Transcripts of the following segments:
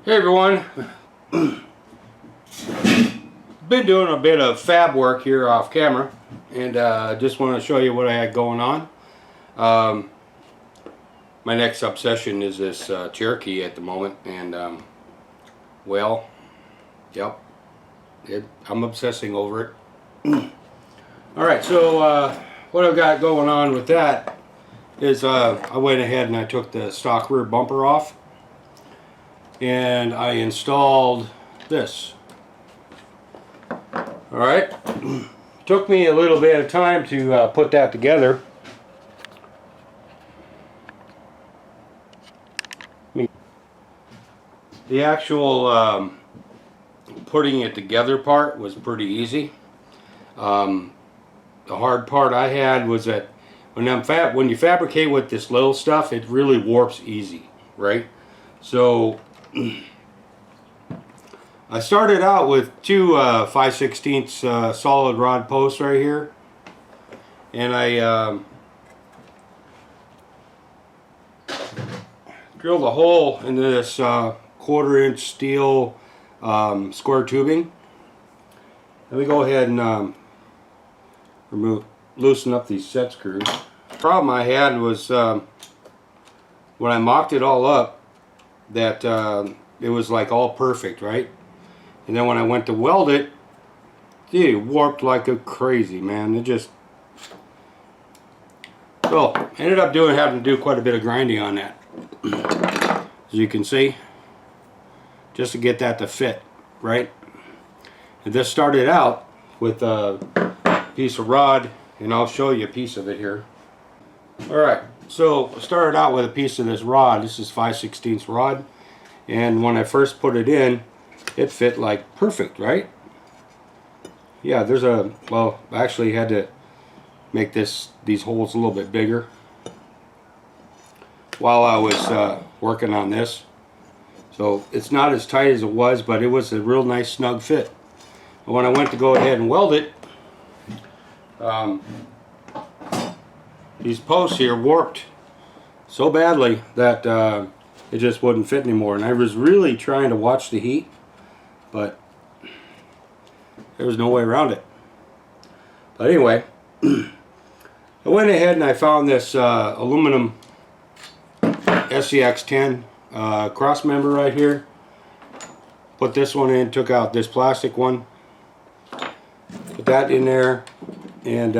Hey everyone, been doing a bit of fab work here off camera, and just want to show you what I had going on. My next obsession is this Cherokee at the moment, and well, yep, I'm obsessing over it. Alright, so what I've got going on with that is I went ahead and I took the stock rear bumper off, and I installed this. Alright, took me a little bit of time to put that together. The actual putting it together part was pretty easy. The hard part I had was that when you fabricate with this little stuff, it really warps easy, right? So I started out with two 5/16 solid rod posts right here, and I drilled a hole into this 1/4 inch steel square tubing. Let me go ahead and loosen up these set screws. The problem I had was when I mocked it all up, that it was like all perfect, right? And then when I went to weld it, it warped like a crazy, man. It just, so I ended up having to do quite a bit of grinding on that, as you can see, just to get that to fit, right? And this started out with a piece of rod, and I'll show you a piece of it here. Alright, so I started out with a piece of this rod. This is 5/16 rod, and when I first put it in, it fit like perfect, right? Yeah, well, I actually had to make these holes a little bit bigger while I was working on this. So it's not as tight as it was, but it was a real nice snug fit. But when I went to go ahead and weld it, these posts here warped so badly that it just wouldn't fit anymore. And I was really trying to watch the heat, but there was no way around it. But anyway, I went ahead and I found this aluminum SCX10 cross member right here. Put this one in, took out this plastic one, put that in there, and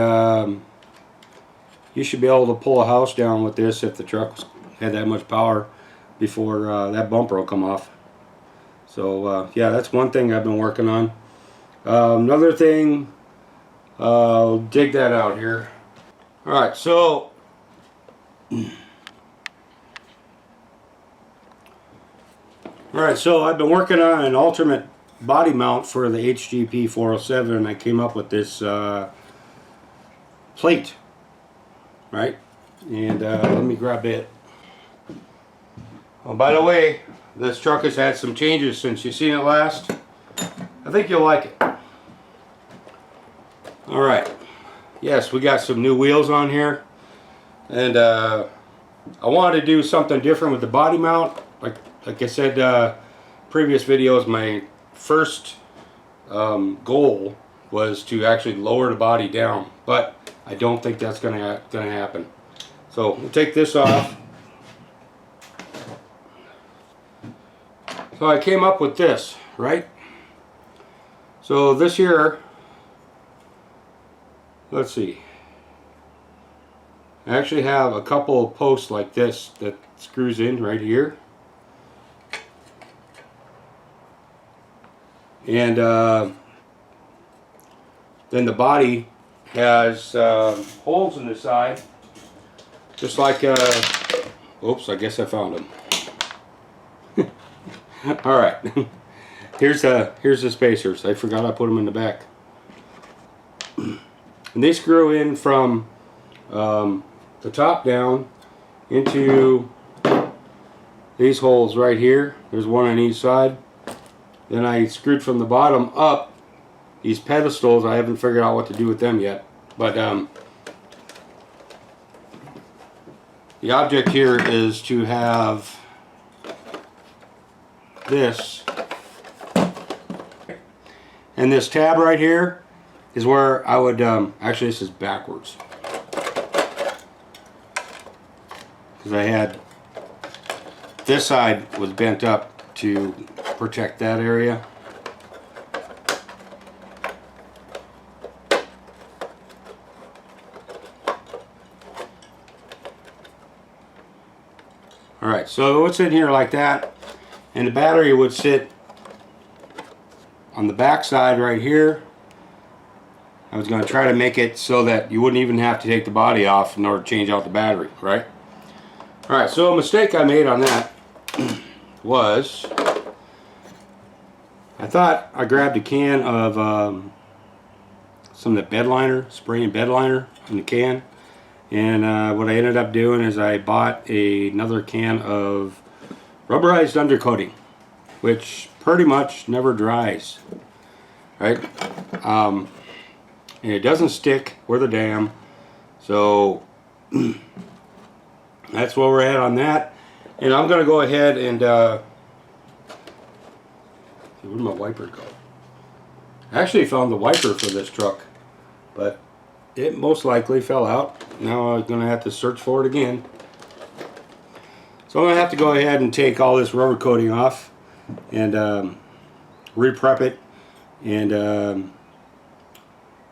you should be able to pull a house down with this if the truck had that much power before that bumper will come off. So yeah, that's one thing I've been working on. Another thing, I'll dig that out here. Alright, so I've been working on an alternate body mount for the HG P407, and I came up with this plate, right? And let me grab it. Oh, by the way, this truck has had some changes since you've seen it last. I think you'll like it. Alright, yes, we got some new wheels on here, and I wanted to do something different with the body mount. Like I said, previous videos, my first goal was to actually lower the body down, but I don't think that's gonna happen. So we'll take this off. So I came up with this, right? So this here, let's see, I actually have a couple of posts like this that screws in right here, and then the body has holes in the side, just like oops, I guess I found them. Alright, here's the spacers. I forgot I put them in the back. And they screw in from the top down into these holes right here. There's one on each side. Then I screwed from the bottom up these pedestals. I haven't figured out what to do with them yet. But the object here is to have this. And this tab right here is where I would, actually this is backwards. Because I had, this side was bent up to protect that area. Alright, so it would sit here like that, and the battery would sit on the back side right here. I was going to try to make it so that you wouldn't even have to take the body off in order to change out the battery, right? Alright, so a mistake I made on that was I thought I grabbed a can of some of the bed liner, spraying bed liner in the can. And what I ended up doing is I bought another can of rubberized undercoating, which pretty much never dries, right? And it doesn't stick worth a damn. So that's where we're at on that. And I'm going to go ahead and where'd my wiper go? I actually found the wiper for this truck, but it most likely fell out. Now I'm going to have to search for it again. So I'm going to have to go ahead and take all this rubber coating off and re-prep it and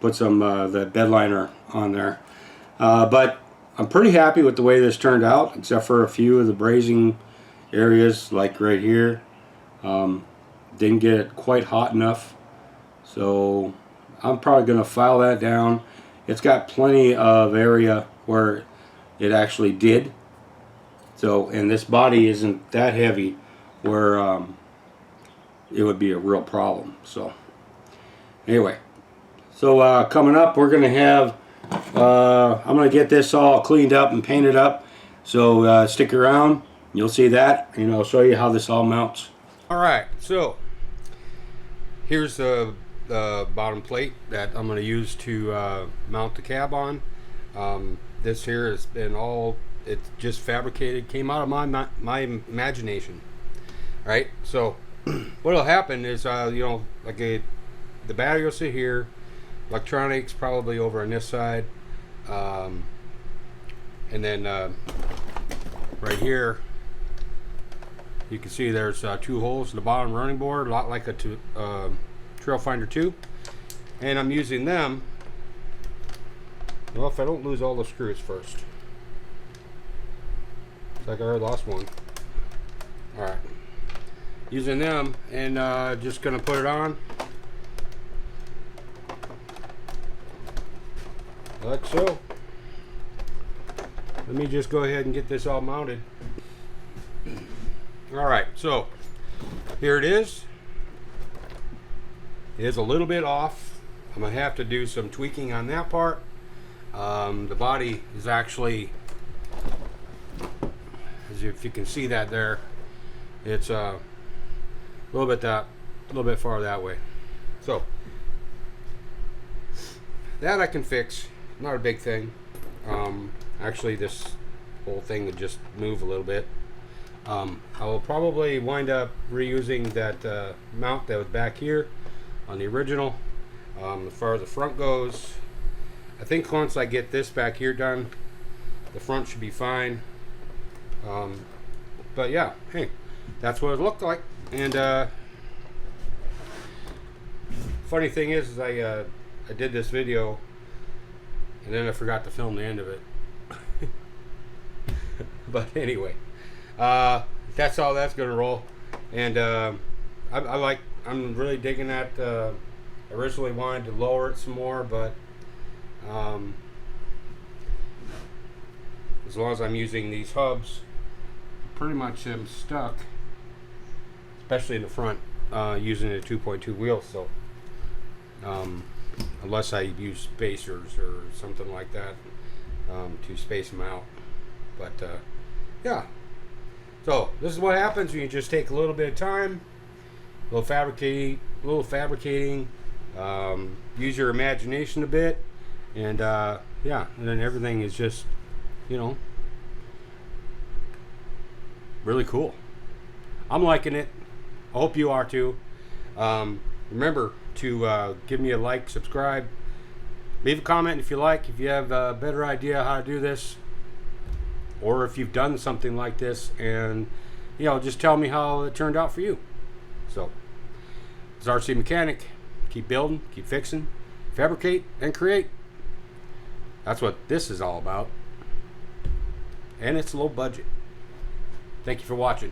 put some the bed liner on there. But I'm pretty happy with the way this turned out, except for a few of the brazing areas, like right here. Didn't get it quite hot enough, so I'm probably going to file that down. It's got plenty of area where it actually did. So, and this body isn't that heavy where it would be a real problem. So, anyway. So, coming up, we're going to have, I'm going to get this all cleaned up and painted up. So, stick around. You'll see that, and I'll show you how this all mounts. Alright, so, here's the bottom plate that I'm going to use to mount the cab on. This here has been all, it's just fabricated, came out of my imagination. Right, so what'll happen is you know, like the battery will sit here, electronics probably over on this side, and then right here you can see there's two holes in the bottom running board, a lot like a Trail Finder 2, and I'm using them. Well, if I don't lose all the screws first. Looks like I already lost one. Alright. Using them, and just gonna put it on. Like so. Let me just go ahead and get this all mounted. Alright, so here it is. It is a little bit off. I'm going to have to do some tweaking on that part. The body is actually, as if you can see that there, it's a little bit far that way. So that I can fix. Not a big thing. Actually, this whole thing would just move a little bit. I will probably wind up reusing that mount that was back here on the original. As far as the front goes, I think once I get this back here done, the front should be fine. But yeah, hey, that's what it looked like. And funny thing is I did this video and then I forgot to film the end of it. But anyway, that's all that's gonna roll. And I'm really digging that. I originally wanted to lower it some more, but as long as I'm using these hubs, pretty much am stuck, especially in the front, using a 2.2 wheel. So unless I use spacers or something like that to space them out. But yeah, so this is what happens when you just take a little bit of time, a little fabricating, use your imagination a bit, and yeah, and then everything is just, you know, really cool. I'm liking it. I hope you are too. Remember to give me a like, subscribe, leave a comment if you like, if you have a better idea how to do this, or if you've done something like this, and just tell me how it turned out for you. So, it's RC Mechanic. Keep building, keep fixing, fabricate, and create. That's what this is all about. And it's low budget. Thank you for watching.